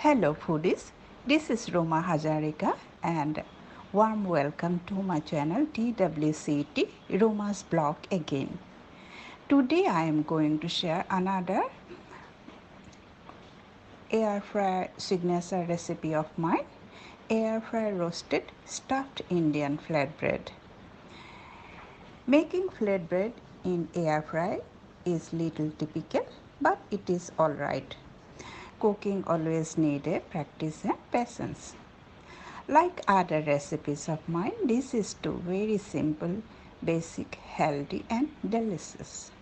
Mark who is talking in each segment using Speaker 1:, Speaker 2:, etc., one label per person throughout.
Speaker 1: Hello foodies, this is Roma Hajarika and warm welcome to my channel TWCT Roma's blog again. Today I am going to share another air fry signature recipe of mine, air fry roasted stuffed Indian flatbread. Making flatbread in air fry is little typical, but it is alright. Cooking always needs a practice and patience. Like other recipes of mine, this is too very simple, basic, healthy and delicious.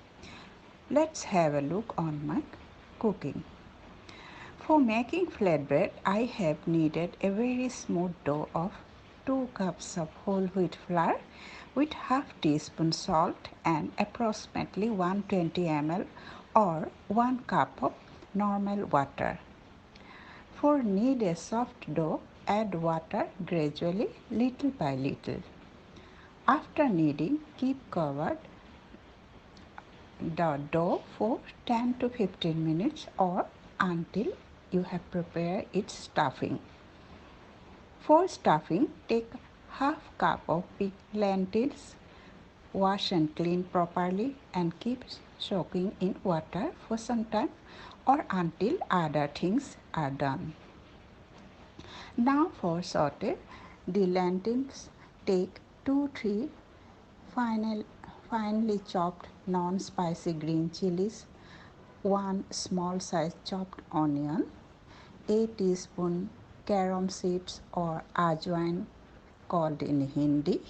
Speaker 1: Let's have a look on my cooking. For making flatbread, I have needed a very smooth dough of 2 cups of whole wheat flour with half teaspoon salt and approximately 120 ml or 1 cup of normal water. For knead a soft dough, add water gradually, little by little. After kneading, keep covered the dough for 10 to 15 minutes or until you have prepared its stuffing. For stuffing, take half cup of big lentils, wash and clean properly and keep soaking in water for some time or until other things are done. Now for saute, the lentils, take 2-3 finely chopped non-spicy green chilies, 1 small size chopped onion, a teaspoon carom seeds or ajwain called in Hindi,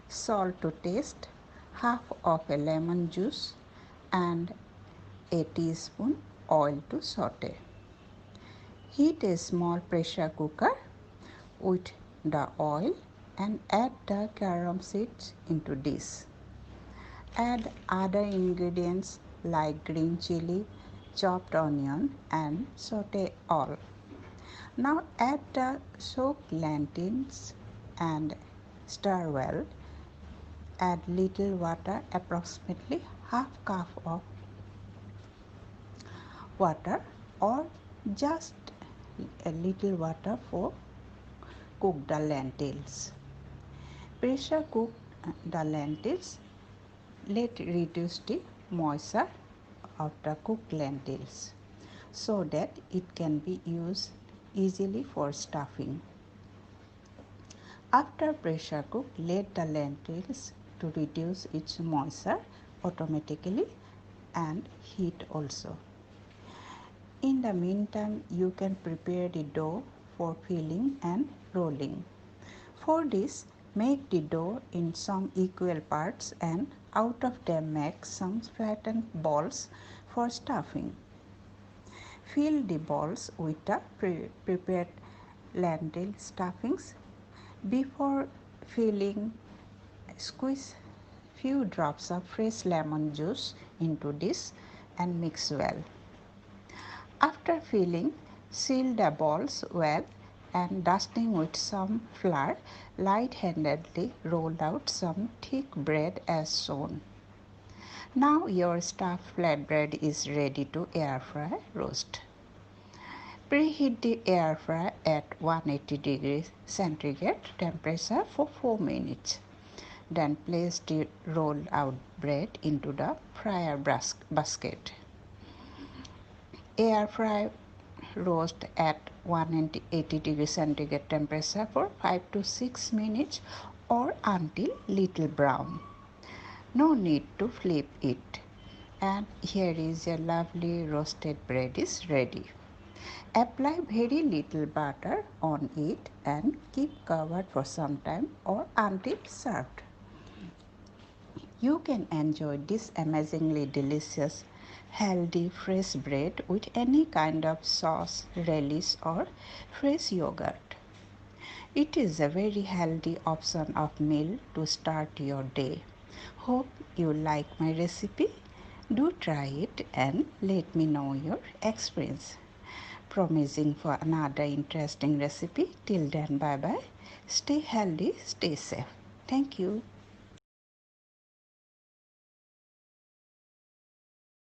Speaker 1: salt to taste, half of a lemon juice and a teaspoon oil to saute. Heat a small pressure cooker with the oil and add the carom seeds into this. Add other ingredients like green chili, chopped onion and saute all. Now add the soaked lentils and stir well. Add little water, approximately half cup of water or just a little water for cook the lentils. Pressure cook the lentils. Let reduce the moisture of the cooked lentils so that it can be used easily for stuffing. After pressure cook, let the lentils to reduce its moisture automatically and heat also. In the meantime, you can prepare the dough for filling and rolling. For this, make the dough in some equal parts and out of them make some flattened balls for stuffing. Fill the balls with the prepared lentil stuffings. Before filling, squeeze few drops of fresh lemon juice into this and mix well. After filling, seal the balls well and dusting with some flour, light-handedly roll out some thick bread as shown. Now your stuffed flatbread is ready to air fry roast. Preheat the air fry at 180 degrees centigrade temperature for 4 minutes. Then place the rolled out bread into the fryer basket. Air fry roast at 180 degrees centigrade temperature for 5 to 6 minutes or until little brown. No need to flip it. And here is a lovely roasted bread is ready. Apply very little butter on it and keep covered for some time or until served. You can enjoy this amazingly delicious, healthy, fresh bread with any kind of sauce, relish or fresh yogurt. It is a very healthy option of meal to start your day. Hope you like my recipe. Do try it and let me know your experience. Promising for another interesting recipe. Till then, bye bye. Stay healthy, stay safe. Thank you.